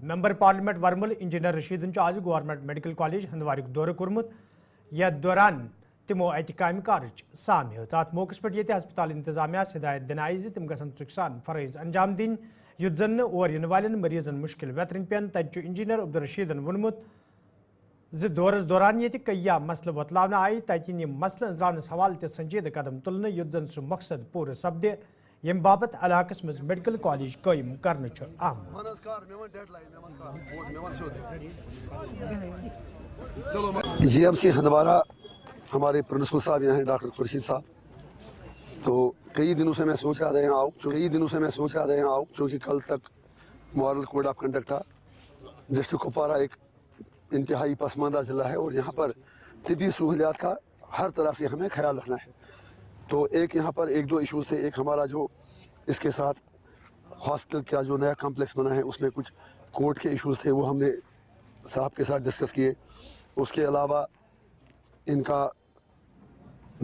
Member parliament वर्मुल engineer रशीदन आज government medical college हंदवार दौर कोर्मुत यथ दौरान तमो अत काम कारच साम अत मौके पे ये हस्पताल इंतजामिया हिदायत दिन आई तम गसन चुकसान फरज अंजाम दिन युत जन और इन वाले मरीजन मुश्किल वेतरन पेन तत इंजीनियर अब्दुलरशीदन वोनमुत दौरस दौरान ये कई मसल वतलावन आई तकिन यह मसल अंजरानस हवाले त संजीद कदम तुलन युत जन सह मकसद पूर सपदे यम बाबत इलाकस मज मेडिकल कॉलेज कायम करने GMC हंदवारा हमारे प्रिंसिपल साहब यहाँ हैं डॉक्टर खुर्शीद साहब। तो कई दिनों से मैं सोच रहा था यहाँ आऊँ क्योंकि कल तक मॉरल कोड ऑफ कंडक्ट था। डिस्ट्रिक्ट कुपवारा एक इंतहाई पसमानदा ज़िला है और यहाँ पर तिब्बी सहूलियात का हर तरह से हमें ख्याल रखना है। तो एक यहाँ पर एक दो इशूज़ थे। एक हमारा जो इसके साथ हॉस्पिटल का जो नया कॉम्प्लेक्स बना है उसमें कुछ कोर्ट के इशूज़ थे, वो हमने साहब के साथ डिस्कस किए। उसके अलावा इनका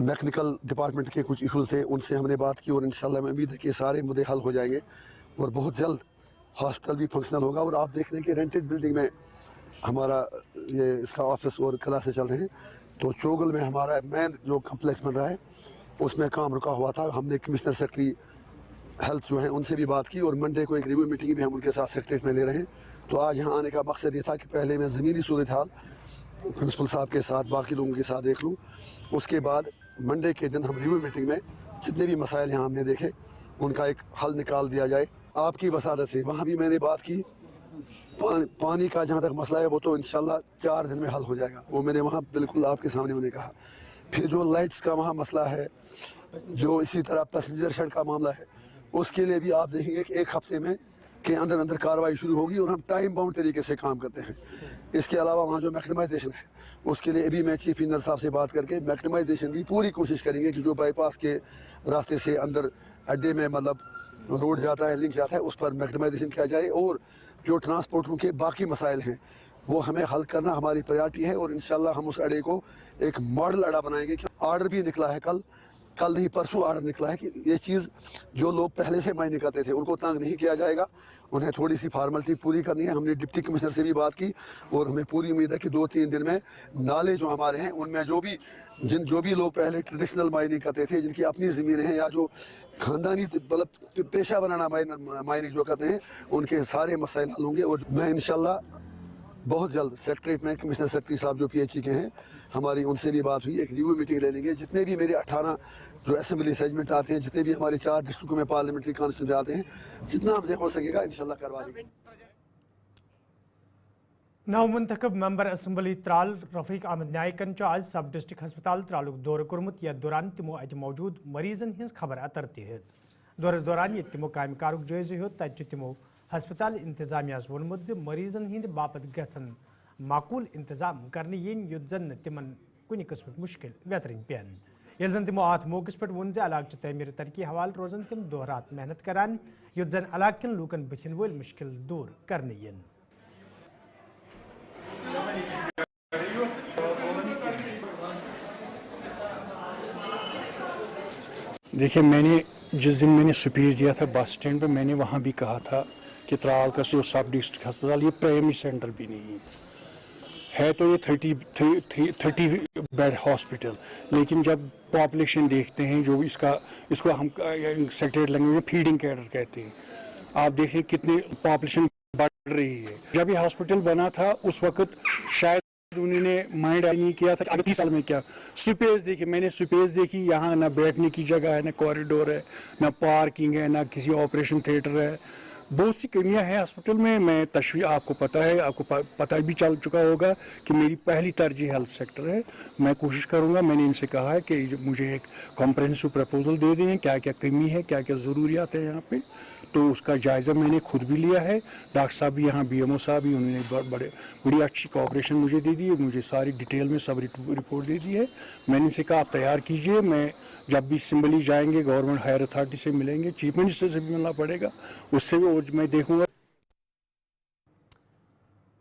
मैकेनिकल डिपार्टमेंट के कुछ इशूज़ थे, उनसे हमने बात की और इंशाल्लाह मैं उम्मीद है कि सारे मुद्दे हल हो जाएंगे और बहुत जल्द हॉस्पिटल भी फंक्शनल होगा। और आप देख रहे हैं कि रेंटेड बिल्डिंग में हमारा ये इसका ऑफिस और क्लासेस चल रहे हैं। तो चोगल में हमारा मेन जो कम्प्लेक्स बन रहा है उसमें काम रुका हुआ था। हमने कमिश्नर सेक्रेटरी हेल्थ जो है उनसे भी बात की और मंडे को एक रिव्यू मीटिंग भी हम उनके साथ सेक्रेटरीट में ले रहे हैं। तो आज यहाँ आने का मकसद ये था कि पहले मैं ज़मीनी सूरत हाल प्रिंसिपल साहब के साथ बाकी लोगों के साथ देख लूँ, उसके बाद मंडे के दिन हम रिव्यू मीटिंग में जितने भी मसाइल यहाँ हमने देखे उनका एक हल निकाल दिया जाए। आपकी वसादत से वहाँ भी मैंने बात की, पानी का जहाँ तक मसला है वो तो इंशाल्लाह 4 दिन में हल हो जाएगा, वो मैंने वहाँ बिल्कुल आपके सामने उन्हें कहा। फिर जो लाइट्स का वहाँ मसला है, जो इसी तरह पैसेंजर शेड का मामला है, उसके लिए भी आप देखेंगे कि 1 हफ्ते में के अंदर अंदर कार्रवाई शुरू होगी और हम टाइम बाउंड तरीके से काम करते हैं। इसके अलावा वहाँ जो मैक्सिमाइजेशन है उसके लिए अभी मैं चीफ इंजीनियर साहब से बात करके मैक्सिमाइजेशन की पूरी कोशिश करेंगे कि जो बाईपास के रास्ते से अंदर अड्डे में मतलब रोड जाता है, लिंक जाता है, उस पर मैक्सिमाइजेशन किया जाए। और जो ट्रांसपोर्टरों के बाकी मसाइल हैं वो हमें हल करना हमारी प्रायोरिटी है और इंशाल्लाह हम उस अड्डे को एक मॉडल अड्डा बनाएंगे। ऑर्डर भी निकला है, कल नहीं परसों ऑर्डर निकला है कि ये चीज़ जो लोग पहले से मायने करते थे उनको तंग नहीं किया जाएगा, उन्हें थोड़ी सी फार्मेलिटी पूरी करनी है। हमने डिप्टी कमिश्नर से भी बात की और हमें पूरी उम्मीद है कि 2-3 दिन में नाले जो हमारे हैं उनमें जो भी लोग पहले ट्रेडिशनल माइनिंग करते थे, जिनकी अपनी ज़मीनें हैं या जो खानदानी मतलब पेशा बनाना माइनिंग जो करते हैं, उनके सारे मसाइल हल होंगे। और मैं इंशाल्लाह बहुत जल्द सेक्रेटरीट में कमिश्नर सेक्रेटरी साहब जो PHE के हैं, हमारी उनसे भी बात हुई, एक रिव्यू मीटिंग ले लेंगे। जितने भी मेरे 18 जो असेंबली सेगमेंट आते हैं, जितने भी हमारे 4 डिस्ट्रिक्टों में पार्लियामेंट्री कॉन्स्टिट्यूंसी आते हैं, जितना हमसे हो सकेगा इंशाल्लाह करवा देंगे। नवमुंतखब मेंबर असेंबली त्राल रफीक अहमद नायकन आज सब डिस्ट्रिक्ट हस्पताल त्रालुक दौर कोर्मुत यथ दौरान तमो अत मौजूद मरीजन हज खबर अतर तज दौरस दौरान ये तमो काम कारुक जायज़ हो तत तमो हस्पताल इंतजामियास वोनमुत मरीजन हंद बापत गसन माकूल इंतजाम करने yin युत जन तिमन कुछ किस्म मुश्किल वेतरन पेन ये जन तमो अत मौके पे वोन इलाक तमीर तरक्की हवाल रोजन तम दो रात मेहनत करान युत जन इलाकन लूकन बथिन वल मुश्किल दूर करने yin। देखिए, मैंने जिस दिन मैंने स्पीच दिया था बस स्टैंड पे, मैंने वहाँ भी कहा था कि त्राल का जो सब डिस्ट्रिक्ट अस्पताल ये प्राइमरी सेंटर भी नहीं है, तो ये 30 बेड हॉस्पिटल, लेकिन जब पॉपुलेशन देखते हैं जो इसको हम सेक्रेटरी लैंग्वेज में फीडिंग कैडर कहते हैं, आप देखें कितनी पॉपुलेशन बढ़ रही है। जब ये हॉस्पिटल बना था उस वक्त शायद उन्होंने माइंड नहीं किया था कि अगले 30 साल में क्या स्पेस देखी। मैंने स्पेस देखी, यहाँ ना बैठने की जगह है, ना कॉरिडोर है, ना पार्किंग है, ना किसी ऑपरेशन थिएटर है, बहुत सी कमियां हैं हॉस्पिटल में। मैं आपको पता है, आपको पता भी चल चुका होगा कि मेरी पहली तरजीह हेल्थ सेक्टर है। मैं कोशिश करूंगा, मैंने इनसे कहा है कि मुझे एक कॉम्प्रहेंसिव प्रपोजल दे दें, क्या क्या कमी है, क्या क्या ज़रूरियात है यहाँ पे, तो उसका जायज़ा मैंने खुद भी लिया है। डॉक्टर साहब भी यहाँ, BMO साहब भी, उन्होंने बड़ी अच्छी कोऑपरेशन मुझे दे दी है, मुझे सारी डिटेल में सब रिपोर्ट दे दी है। मैंने इनसे कहा आप तैयार कीजिए, मैं जब भी असेंबली जाएंगे गवर्नमेंट हायर अथॉरिटी से मिलेंगे, चीफ मिनिस्टर से भी मिलना पड़ेगा, उससे भी मैं देखूँगा।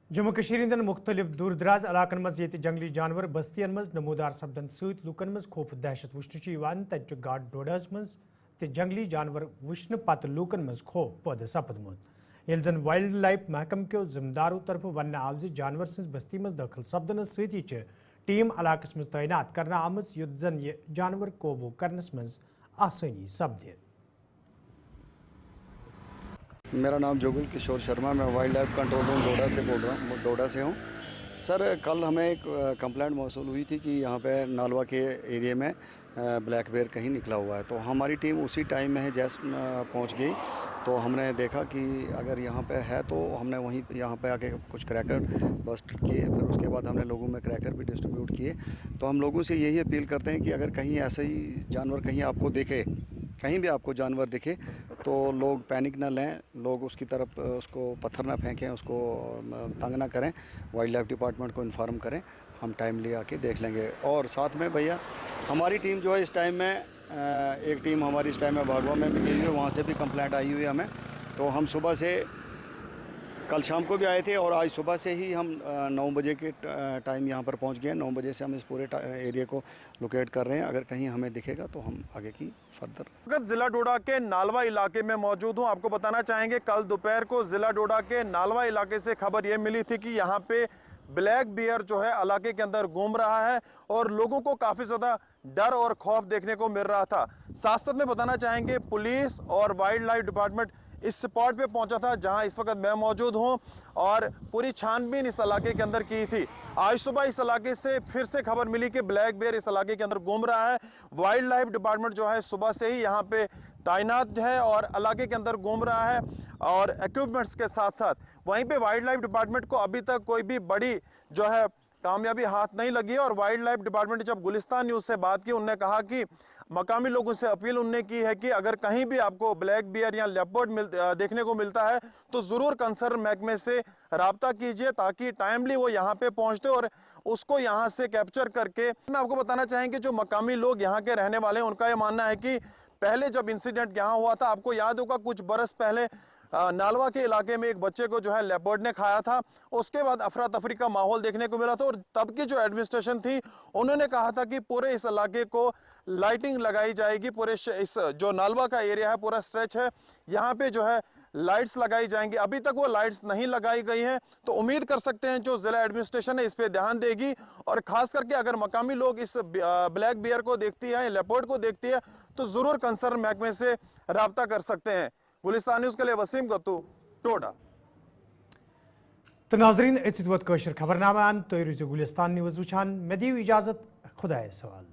जम्मू कश्मीर मुख्तलिफ दूर दराज इलाकन मज जंगली जानवर बस्तियन मज नमूदार सपदन सत लूकन मज खौफ दहशत वुचन तत गाड डोडस मज ते जंगली जानवर वुचन पत लूकन मज खौफ पैदा सपदमुत یل زن وائلڈ لائف محکم کیو ذمدارو طرف ون آو جانور سز بستی مز داخل سپدنس ستی ٹیم علاقس مز تعینات کرنا آمت یت زن یہ جانور قوبو کرنس مز آسانی سپدے. میرا نام جوگل کشور شرما، میں wildlife control room Doda سے بول رہا ہوں، ڈوڈا سے ہوں. سر کل ہمیں ایک کمپلینٹ موصول ہوئی تھی کہ یہاں پہ نالوا کے ایریے میں بلیک بیئر کہیں نکلا ہوا ہے، تو ہماری ٹیم اسی ٹائم میں پہنچ گئی. تو ہم نے دیکھا کہ اگر یہاں پہ ہے تو ہم نے وہیں یہاں پہ آ کے کچھ کریکر بسٹ کیے، پھر اس کے بعد ہم نے لوگوں میں کریکر بھی ڈسٹریبیوٹ کیے. تو ہم لوگوں سے یہی اپیل کرتے ہیں کہ اگر کہیں ایسا ہی جانور کہیں آپ کو دیکھے، کہیں بھی آپ کو جانور دکھے تو لوگ پینک نہ لیں، لوگ اس کی طرف اس کو پتھر نہ پھینکیں، اس کو تنگ نہ کریں، وائلڈ لائف ڈپارٹمنٹ کو انفارم کریں، ہم ٹائملی آ کے دیکھ لیں گے. اور ساتھ میں بھیا ہماری ٹیم جو ہے اس ٹائم میں ایک ٹیم ہماری اس ٹائم میں بھاگوا میں بھی گئی ہوئی ہے، وہاں سے بھی کمپلینٹ آئی ہوئی ہے ہمیں. تو ہم صبح سے کل شام کو بھی آئے تھے اور آج صبح سے ہی ہم 9 بجے کے ٹائم یہاں پر پہنچ گئے. 9 بجے سے ہم اس پورے ایریا کو لوکیٹ کر رہے ہیں. اگر کہیں ہمیں دکھے گا تو ہم آگے کی فردر. ضلع ڈوڈا کے نالوا علاقے میں موجود ہوں. آپ کو بتانا چاہیں گے کل دوپہر کو ضلع ڈوڈا کے نالوا علاقے سے خبر یہ ملی تھی کہ یہاں پہ بلیک بیئر جو ہے علاقے کے اندر گھوم رہا ہے اور لوگوں کو کافی زیادہ ڈر اور خوف دیکھنے کو مل رہا تھا. ساتھ ساتھ میں بتانا چاہیں گے پولیس اور وائلڈ لائف ڈپارٹمنٹ اس سپاٹ پہ پہنچا تھا جہاں اس وقت میں موجود ہوں اور پوری چھان بین اس علاقے کے اندر کی تھی. آج صبح اس علاقے سے پھر سے خبر ملی کہ بلیک بیئر اس علاقے کے اندر گھوم رہا ہے. وائلڈ لائف ڈپارٹمنٹ جو ہے صبح سے ہی یہاں پہ تعینات ہے اور علاقے کے اندر گھوم رہا ہے اور ایکوپمنٹس کے ساتھ ساتھ. وہیں پہ وائلڈ لائف ڈپارٹمنٹ کو ابھی تک کوئی بھی بڑی جو ہے کامیابی ہاتھ نہیں لگی ہے. اور وائلڈ لائف ڈپارٹمنٹ نے جب گلستان نیوز سے بات کی، انہوں نے کہا کہ مقامی لوگوں سے اپیل انہوں نے کی ہے کہ اگر کہیں بھی آپ کو بلیک بیئر یا لیپرڈ دیکھنے کو ملتا ہے تو ضرور کنسرن محکمے سے رابطہ کیجئے تاکہ ٹائملی وہ یہاں پہ پہنچتے اور اس کو یہاں سے کیپچر کر کے. میں آپ کو بتانا چاہیں کہ جو مقامی لوگ یہاں کے رہنے والے ہیں ان کا یہ ماننا ہے کہ پہلے جب انسیڈنٹ یہاں ہوا تھا، آپ کو یاد ہوگا کچھ برس پہلے نالوا کے علاقے میں ایک بچے کو جو ہے لیپرڈ نے کھایا تھا. اس کے بعد افراتفری کا ماحول دیکھنے کو ملا تھا اور تب کی جو ایڈمنسٹریشن تھی انہوں نے کہا تھا کہ پورے اس علاقے کو لائٹنگ لگائی جائے گی. پورے اس جو نالوا کا ایریا ہے پورا سٹریچ ہے یہاں پہ جو ہے لائٹس لگائی جائیں گی. ابھی تک وہ لائٹس نہیں لگائی گئی ہیں تو امید کر سکتے ہیں جو ضلع ایڈمنسٹریشن ہے اس پہ دھیان دے گی اور خاص کر کے اگر مقامی لوگ اس بلیک بیئر کو دیکھتی ہے، لیپرڈ کو دیکھتی ہے تو ضرور کنسرن محکمے سے رابطہ کر سکتے ہیں. گلستان نیوز کے لیے وسیم گتو، ٹوڈا. تو ناظرین اتھ ووت خبر نامہ ان تھی روزو گلستان نیوز وچھان. مے دیو اجازت، خدا سوال.